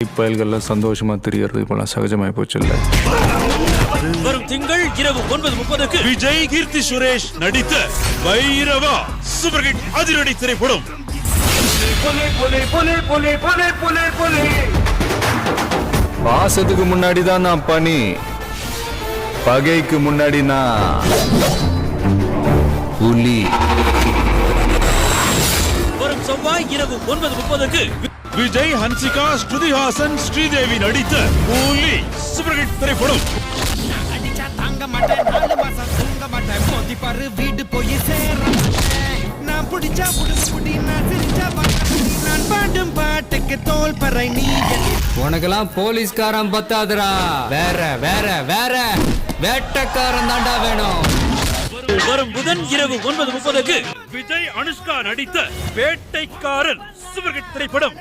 இப்பயல்கள்லாம் சந்தோஷமா தெரியறது இப்பெல்லாம் சகஜமாய் போச்சு இல்ல. வரும் திங்கள் இரவு 9:30 விஜய் கீர்த்தி சுரேஷ் நடித்த வைரவா சூப்பர் ஹிட் அதிரடி திரைப்படம். பாசத்துக்கு முன்னாடி தான் நான் பனி, பகைக்கு முன்னாடி நான் புலி. வரும் செவ்வாய் இரவு 9:30 விஜய், ஹன்சிகா, ஸ்ருதிஹாசன், ஸ்ரீதேவி நடித்த புலி சூப்பர் ஹிட் திரைப்படம். அடிச்சா தாங்க மாட்டேன், 4 மாசம் தூங்க மாட்டேன், மோதி பாரு வீடு போய் சேர மாட்டேன். நான் பிடிச்சா புடி நான் சிரிச்சா நான் பாடும் பாட்டுக்கு தோல் பறை நீ. உனக்கெல்லாம் போலீஸ்காரன் பத்தாதுடா, வேற வேற வேற வேட்டக்காரன் தாண்டா வேணும். வரும் புதன் இரவு 9:30 விஜய், அனுஷ்கா நடித்த வேட்டைக்காரன் சூப்பர் ஹிட் திரைப்படம்.